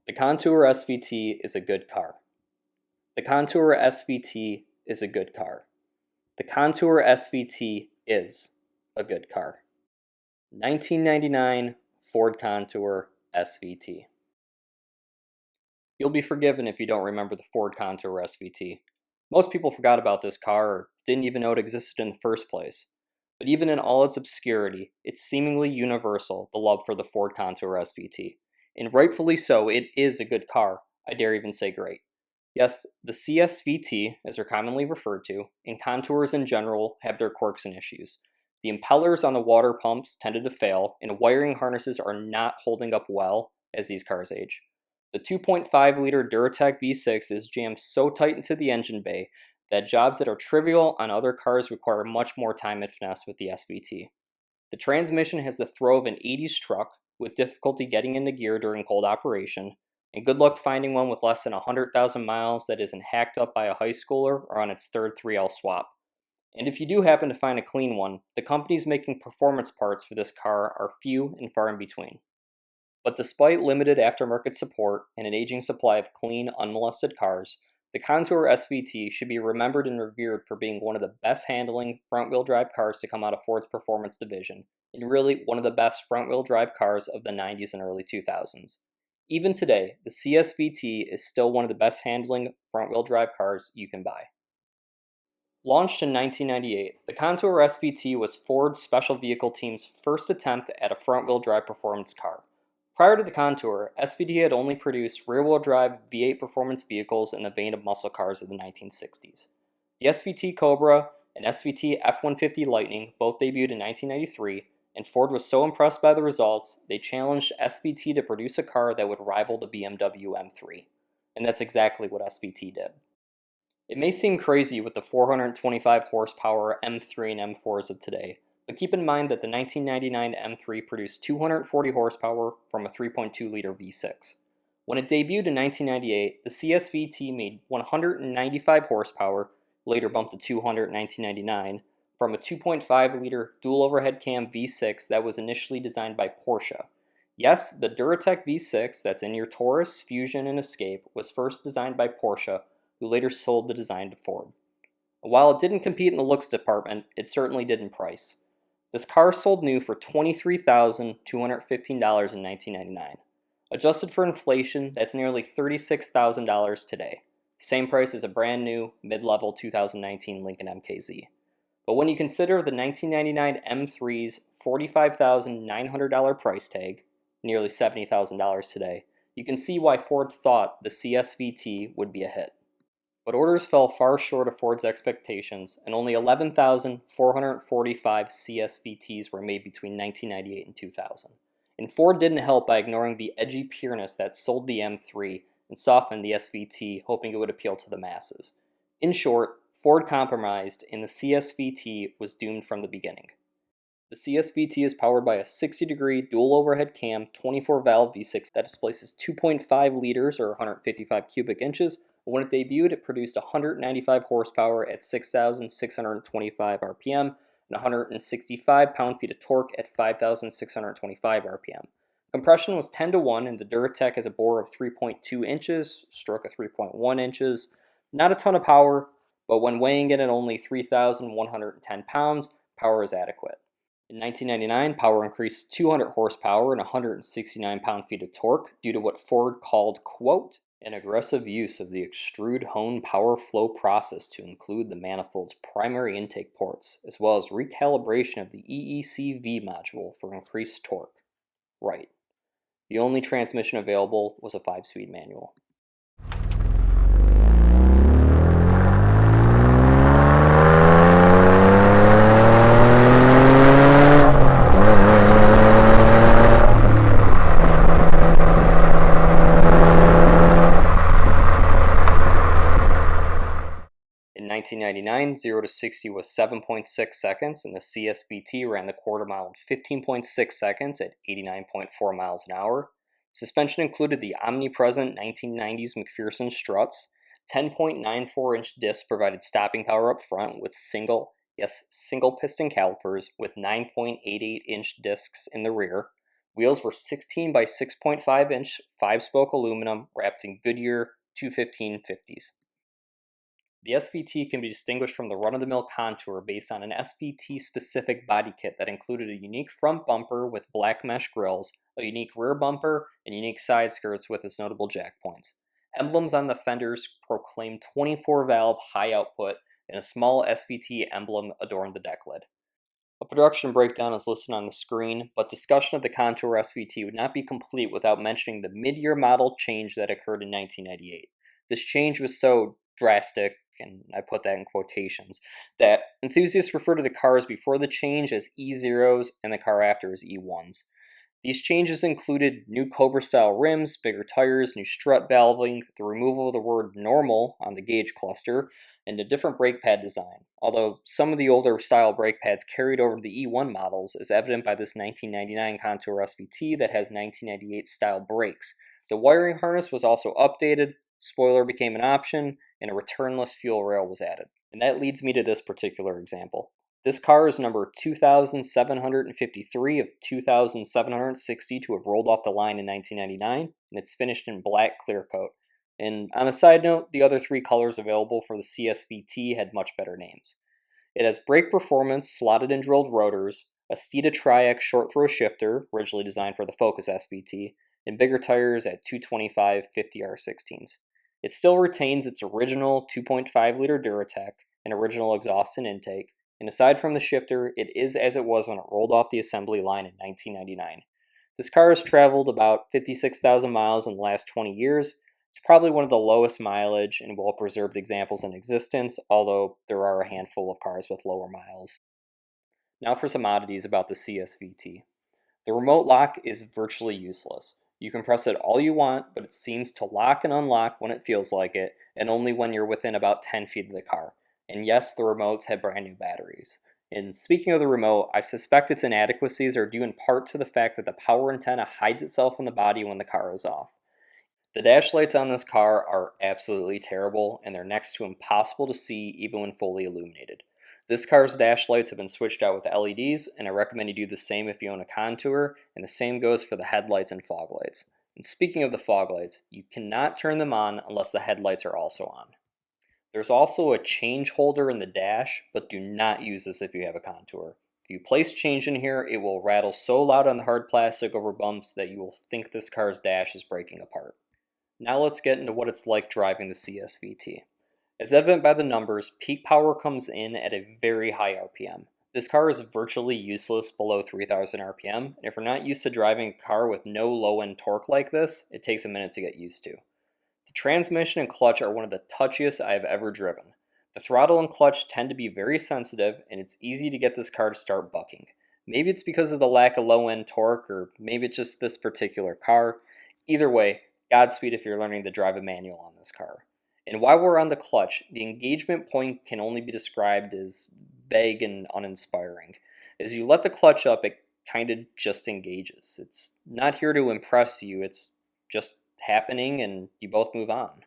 The Contour SVT is a good car. The Contour SVT is a good car. The Contour SVT is a good car. 1999 Ford Contour SVT. You'll be forgiven if you don't remember the Ford Contour SVT. Most people forgot about this car or didn't even know it existed in the first place. But even in all its obscurity, it's seemingly universal, the love for the Ford Contour SVT. And rightfully so, it is a good car. I dare even say great. Yes, the CSVT, as they're commonly referred to, and Contours in general have their quirks and issues. The impellers on the water pumps tended to fail, and wiring harnesses are not holding up well as these cars age. The 2.5-liter Duratec V6 is jammed so tight into the engine bay that jobs that are trivial on other cars require much more time and finesse with the SVT. The transmission has the throw of an 80s truck, with difficulty getting into gear during cold operation, and good luck finding one with less than 100,000 miles that isn't hacked up by a high schooler or on its third 3L swap. And if you do happen to find a clean one, the companies making performance parts for this car are few and far in between. But despite limited aftermarket support and an aging supply of clean, unmolested cars, the Contour SVT should be remembered and revered for being one of the best handling front-wheel drive cars to come out of Ford's performance division, and really one of the best front-wheel drive cars of the 90s and early 2000s. Even today, the CSVT is still one of the best handling front-wheel drive cars you can buy. Launched in 1998, the Contour SVT was Ford's special vehicle team's first attempt at a front-wheel drive performance car. Prior to the Contour, SVT had only produced rear-wheel drive V8 performance vehicles in the vein of muscle cars of the 1960s. The SVT Cobra and SVT F-150 Lightning both debuted in 1993, and Ford was so impressed by the results, they challenged SVT to produce a car that would rival the BMW M3. And that's exactly what SVT did. It may seem crazy with the 425 horsepower M3 and M4s of today, but keep in mind that the 1999 M3 produced 240 horsepower from a 3.2-liter V6. When it debuted in 1998, the CSVT made 195 horsepower, later bumped to 200 in 1999, from a 2.5-liter dual overhead cam V6 that was initially designed by Porsche. Yes, the Duratec V6 that's in your Taurus, Fusion, and Escape was first designed by Porsche, who later sold the design to Ford. While it didn't compete in the looks department, it certainly did in price. This car sold new for $23,215 in 1999. Adjusted for inflation, that's nearly $36,000 today, the same price as a brand new, mid-level 2019 Lincoln MKZ. But when you consider the 1999 M3's $45,900 price tag, nearly $70,000 today, you can see why Ford thought the CSVT would be a hit. But orders fell far short of Ford's expectations, and only 11,445 CSVTs were made between 1998 and 2000. And Ford didn't help by ignoring the edgy pureness that sold the M3 and softened the SVT, hoping it would appeal to the masses. In short, Ford compromised, and the CSVT was doomed from the beginning. The CSVT is powered by a 60-degree dual overhead cam 24-valve V6 that displaces 2.5 liters or 155 cubic inches. When it debuted, it produced 195 horsepower at 6,625 RPM and 165 pound-feet of torque at 5,625 RPM. Compression was 10-1, and the Duratec has a bore of 3.2 inches, stroke of 3.1 inches. Not a ton of power, but when weighing it at only 3,110 pounds, power is adequate. In 1999, power increased to 200 horsepower and 169 pound-feet of torque due to what Ford called, quote, an aggressive use of the extrude hone power flow process to include the manifold's primary intake ports, as well as recalibration of the EECV module for increased torque. Right. The only transmission available was a 5-speed manual. In 1999, 0 to 60 was 7.6 seconds, and the CSVT ran the quarter mile in 15.6 seconds at 89.4 miles an hour. Suspension included the omnipresent 1990s McPherson struts. 10.94-inch discs provided stopping power up front with single piston calipers with 9.88-inch discs in the rear. Wheels were 16 by 6.5 inch 5-spoke aluminum wrapped in Goodyear 215/50s. The SVT can be distinguished from the run-of-the-mill Contour based on an SVT-specific body kit that included a unique front bumper with black mesh grills, a unique rear bumper, and unique side skirts with its notable jack points. Emblems on the fenders proclaim 24-valve high output, and a small SVT emblem adorned the deck lid. A production breakdown is listed on the screen, but discussion of the Contour SVT would not be complete without mentioning the mid-year model change that occurred in 1998. This change was so drastic, and I put that in quotations, that enthusiasts refer to the cars before the change as E0s and the car after as E1s. These changes included new Cobra-style rims, bigger tires, new strut valving, the removal of the word normal on the gauge cluster, and a different brake pad design, although some of the older style brake pads carried over to the E1 models, is evident by this 1999 Contour SVT that has 1998 style brakes. The wiring harness was also updated, spoiler became an option, and a returnless fuel rail was added. And that leads me to this particular example. This car is number 2,753 of 2,760 to have rolled off the line in 1999, and it's finished in black clear coat. And on a side note, the other three colors available for the CSVT had much better names. It has brake performance, slotted and drilled rotors, a Steeda Triax short throw shifter, originally designed for the Focus SVT, and bigger tires at 225 50R16s. It still retains its original 2.5-liter Duratec and original exhaust and intake, and aside from the shifter, it is as it was when it rolled off the assembly line in 1999. This car has traveled about 56,000 miles in the last 20 years. It's probably one of the lowest mileage and well-preserved examples in existence, although there are a handful of cars with lower miles. Now for some oddities about the CSVT. The remote lock is virtually useless. You can press it all you want, but it seems to lock and unlock when it feels like it, and only when you're within about 10 feet of the car. And yes, the remotes have brand new batteries. And speaking of the remote, I suspect its inadequacies are due in part to the fact that the power antenna hides itself in the body when the car is off. The dash lights on this car are absolutely terrible, and they're next to impossible to see even when fully illuminated. This car's dash lights have been switched out with LEDs, and I recommend you do the same if you own a Contour, and the same goes for the headlights and fog lights. And speaking of the fog lights, you cannot turn them on unless the headlights are also on. There's also a change holder in the dash, but do not use this if you have a Contour. If you place change in here, it will rattle so loud on the hard plastic over bumps that you will think this car's dash is breaking apart. Now let's get into what it's like driving the CSVT. As evident by the numbers, peak power comes in at a very high RPM. This car is virtually useless below 3,000 RPM, and if you're not used to driving a car with no low-end torque like this, it takes a minute to get used to. The transmission and clutch are one of the touchiest I have ever driven. The throttle and clutch tend to be very sensitive, and it's easy to get this car to start bucking. Maybe it's because of the lack of low-end torque, or maybe it's just this particular car. Either way, Godspeed if you're learning to drive a manual on this car. And while we're on the clutch, the engagement point can only be described as vague and uninspiring. As you let the clutch up, it kind of just engages. It's not here to impress you, it's just happening and you both move on.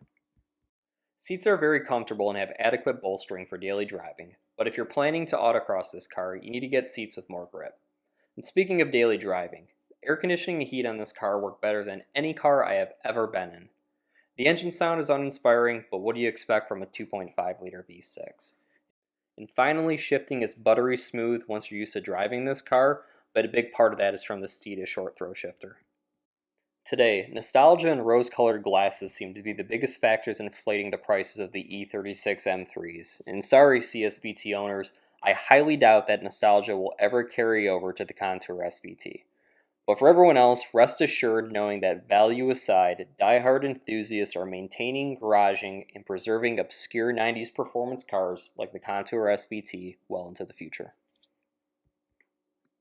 Seats are very comfortable and have adequate bolstering for daily driving, but if you're planning to autocross this car, you need to get seats with more grip. And speaking of daily driving, air conditioning and heat on this car work better than any car I have ever been in. The engine sound is uninspiring, but what do you expect from a 2.5-liter V6? And finally, shifting is buttery smooth once you're used to driving this car, but a big part of that is from the Steeda short throw shifter. Today, nostalgia and rose-colored glasses seem to be the biggest factors in inflating the prices of the E36 M3s. And sorry, CSVT owners, I highly doubt that nostalgia will ever carry over to the Contour SVT. But for everyone else, rest assured knowing that value aside, die-hard enthusiasts are maintaining, garaging, and preserving obscure 90s performance cars like the Contour SVT well into the future.